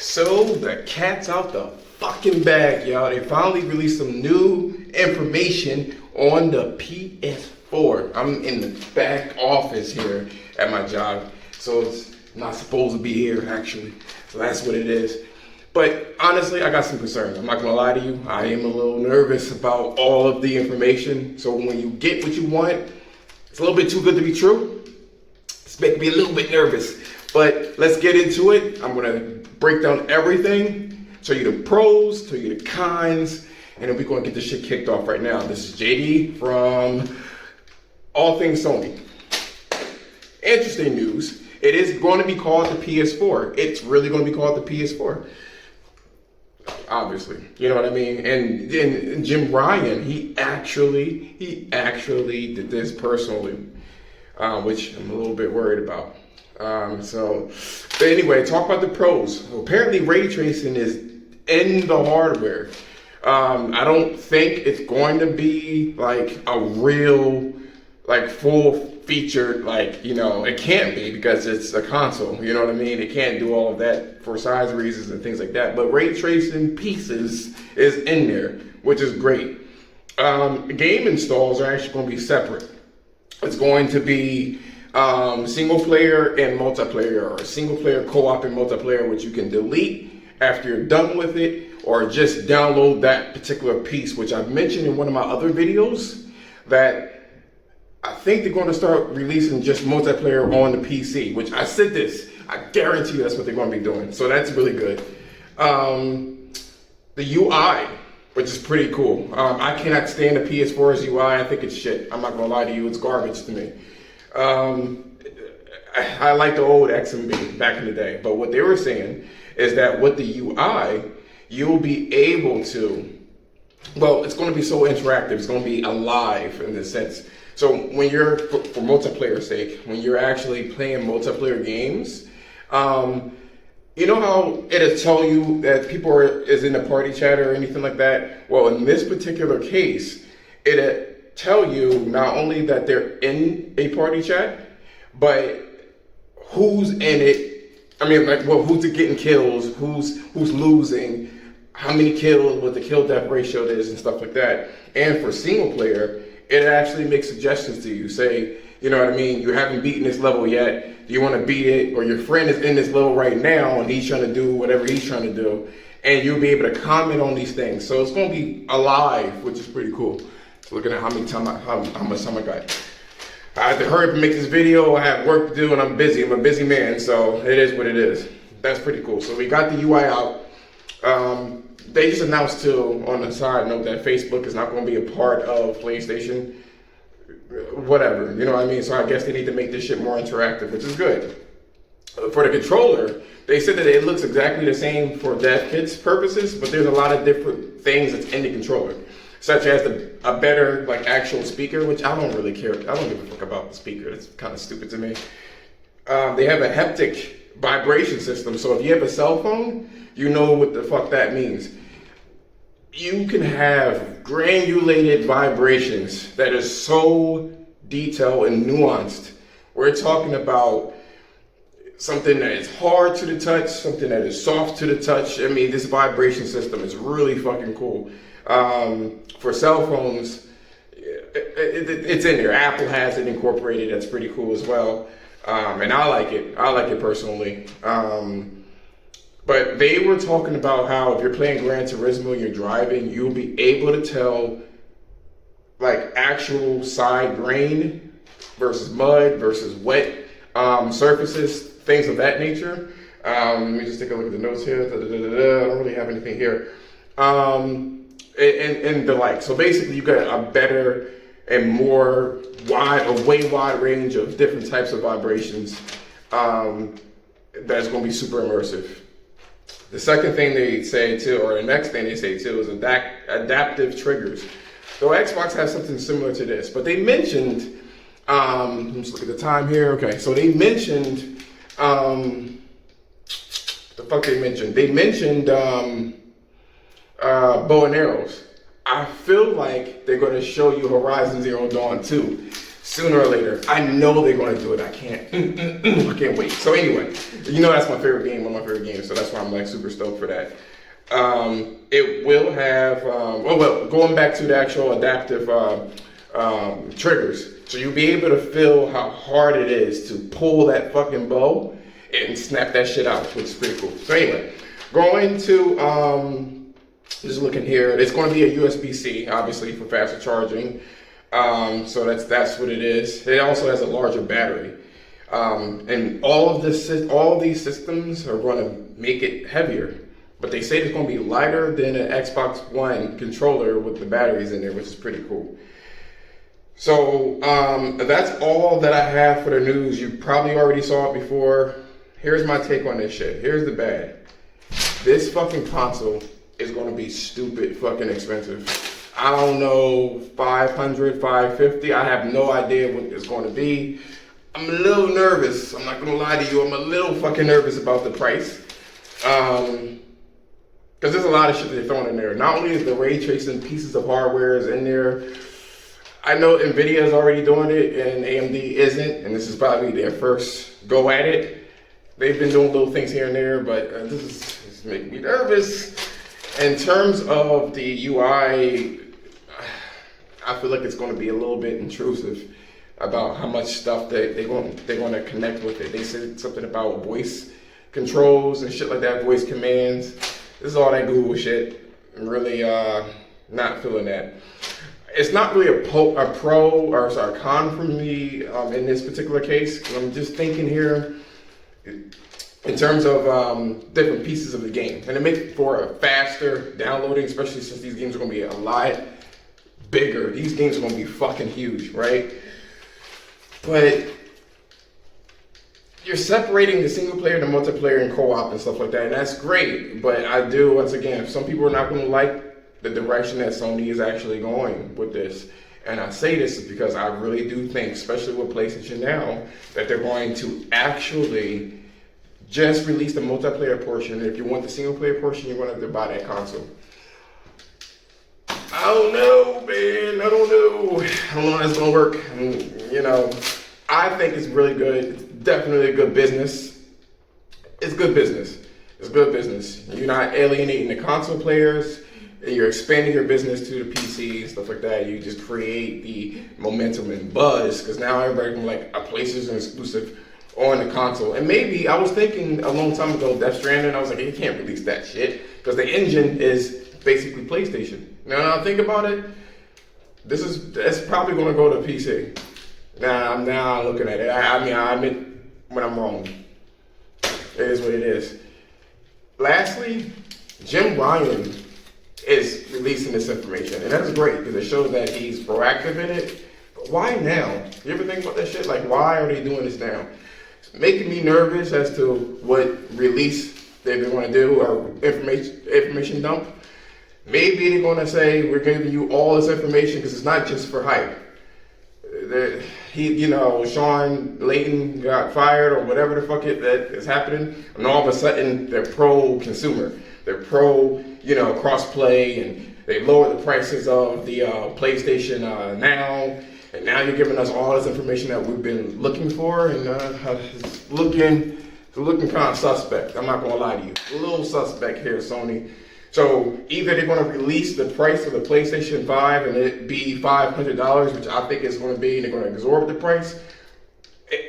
So the cat's out the fucking bag, y'all. They finally released some new information on the PS4. I'm in the back office here at my job, so it's not supposed to be here actually. So that's what it is. But honestly, I got some concerns. I'm not gonna lie to you. I am a little nervous about all of the information. So when you get what you want, it's a little bit too good to be true. It's making me a little bit nervous. But let's get into it. I'm gonna break down everything, show you the pros, show you the cons, and then we're gonna get this shit kicked off right now. This is JD from All Things Sony. Interesting news. It is going to be called the PS4. It's really going to be called the PS4. Obviously, you know what I mean? And Jim Ryan, he actually did this personally, which I'm a little bit worried about. But anyway, talk about the pros. Apparently ray tracing is in the hardware. I don't think it's going to be like a real, like full featured, like, you know, it can't be because it's a console, you know what I mean? It can't do all of that for size reasons and things like that. But ray tracing pieces is in there, which is great. Game installs are actually going to be separate. It's going to be single player and multiplayer, or single player co-op and multiplayer, which you can delete after you're done with it, or just download that particular piece, which I've mentioned in one of my other videos, that I think they're going to start releasing just multiplayer on the PC, which I said this, I guarantee you that's what they're going to be doing. So that's really good. The UI, which is pretty cool. I cannot stand the PS4's UI. I think it's shit. I'm not going to lie to you. It's garbage to me. I like the old XMB back in the day, but what they were saying is that with the UI, you'll be able to, well, it's going to be so interactive. It's going to be alive in this sense. So when you're, for multiplayer sake, when you're actually playing multiplayer games, you know how it'll tell you that people is in a party chat or anything like that? Well, in this particular case, it'll tell you not only that they're in a party chat, but who's in it. I mean, like, well, who's getting kills, who's losing, how many kills, what the kill death ratio is, and stuff like that. And for single player, it actually makes suggestions to you. Say, you know what I mean, you haven't beaten this level yet, do you want to beat it? Or your friend is in this level right now and he's trying to do whatever he's trying to do, and you'll be able to comment on these things. So it's going to be alive, which is pretty cool. So looking at how much time I got. I have to hurry up and make this video. I have work to do and I'm busy. I'm a busy man, so it is what it is. That's pretty cool. So we got the UI out. They just announced too, on the side note, that Facebook is not going to be a part of PlayStation. Whatever, you know what I mean? So I guess they need to make this shit more interactive, which is good. For the controller, they said that it looks exactly the same for dev kits purposes, but there's a lot of different things that's in the controller, such as a better, like, actual speaker, which I don't really care. I don't give a fuck about the speaker. It's kind of stupid to me. They have a haptic vibration system, so if you have a cell phone, you know what the fuck that means. You can have granulated vibrations that is so detailed and nuanced. We're talking about something that is hard to the touch, something that is soft to the touch. I mean, this vibration system is really fucking cool. For cell phones, it's in there. Apple has it incorporated. That's pretty cool as well. And I like it. I like it personally. But they were talking about how if you're playing Gran Turismo and you're driving, you'll be able to tell, like, actual side grain versus mud versus wet surfaces, things of that nature. Let me just take a look at the notes here. I don't really have anything here. And the like. So basically, you got a better and more way wide range of different types of vibrations that's going to be super immersive. The second thing they say too, or the next thing they say too, is adaptive triggers. So Xbox has something similar to this, but they mentioned, let's look at the time here. Okay, so they mentioned, the fuck they mentioned? They mentioned bow and arrows. I feel like they're going to show you Horizon Zero Dawn 2. sooner or later. I know they're going to do it. I can't wait. So anyway, you know that's my favorite game, one of my favorite games. So that's why I'm like super stoked for that. It will have, well, going back to the actual adaptive triggers. So you'll be able to feel how hard it is to pull that fucking bow and snap that shit out, which is pretty cool. So anyway, going to, just looking here, it's going to be a USB-C, obviously, for faster charging. So that's what it is. It also has a larger battery. And all of these systems are going to make it heavier. But they say it's going to be lighter than an Xbox One controller with the batteries in there, which is pretty cool. So that's all that I have for the news. You probably already saw it before. Here's my take on this shit. Here's the bad. This fucking console is going to be stupid fucking expensive. I don't know, 500, 550. I have no idea what it's going to be. I'm a little nervous. I'm not going to lie to you. I'm a little fucking nervous about the price. Because there's a lot of shit they're throwing in there. Not only is the ray tracing pieces of hardware is in there, I know Nvidia is already doing it and AMD isn't, and this is probably their first go at it. They've been doing little things here and there, but this is making me nervous. In terms of the UI, I feel like it's going to be a little bit intrusive about how much stuff that they're going to connect with it. They said something about voice controls and shit like that, voice commands. This is all that Google shit. I'm really not feeling that. It's not really a con for me in this particular case. I'm just thinking here in terms of different pieces of the game. And it makes for a faster downloading, especially since these games are going to be a lot bigger. These games are going to be fucking huge, right? But you're separating the single player, the multiplayer, and co-op and stuff like that, and that's great. But I do, once again, some people are not going to like the direction that Sony is actually going with this. And I say this because I really do think, especially with PlayStation now, that they're going to actually just release the multiplayer portion. If you want the single player portion, you're going to have to buy that console. I don't know, man. I don't know how that's going to work. I think it's really good. It's definitely a good business. It's good business. It's good business. You're not alienating the console players. You're expanding your business to the PC and stuff like that. You just create the momentum and buzz, because now everybody can like a PlayStation exclusive on the console. And maybe I was thinking a long time ago, Death Stranding, I was like, you can't release that shit because the engine is basically PlayStation. Now I think about it, that's probably going to go to PC. Now I'm looking at it. I admit when I'm wrong. It is what it is. Lastly, Jim Ryan is releasing this information, and that's great because it shows that he's proactive in it. But why now? You ever think about that shit? Like, why are they doing this now? It's making me nervous as to what release they're going to do or information dump. Maybe they're going to say we're giving you all this information because it's not just for hype. Sean Layton got fired or whatever the fuck that is happening, and all of a sudden they're pro-consumer. They're pro, cross-play, and they lowered the prices of the PlayStation Now, and now you're giving us all this information that we've been looking for, and it's looking kind of suspect. I'm not going to lie to you. A little suspect here, Sony. So either they're going to release the price of the PlayStation 5 and it be $500, which I think it's going to be, and they're going to absorb the price,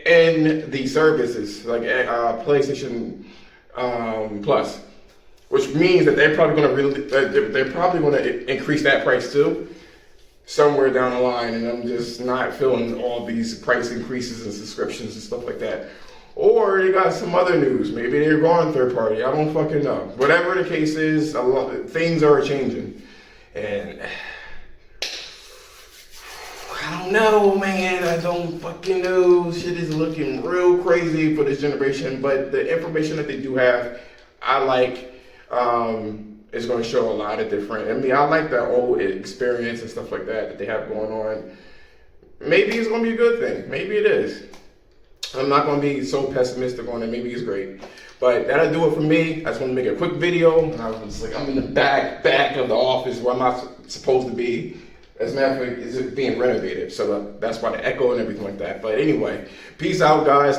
and the services like PlayStation Plus, which means that they're probably going to increase that price too somewhere down the line, and I'm just not feeling all these price increases and subscriptions and stuff like that. Or they got some other news. Maybe they're going third party. I don't fucking know. Whatever the case is, things are changing. And I don't know, man. I don't fucking know. Shit is looking real crazy for this generation. But the information that they do have, I like. It's going to show a lot of different. I like the old experience and stuff like that they have going on. Maybe it's going to be a good thing. Maybe it is. I'm not going to be so pessimistic on it. Maybe it's great. But that'll do it for me. I just want to make a quick video. And I was like, I'm in the back of the office where I'm not supposed to be. As a matter of fact, it's being renovated. So that's why the echo and everything like that. But anyway, peace out, guys.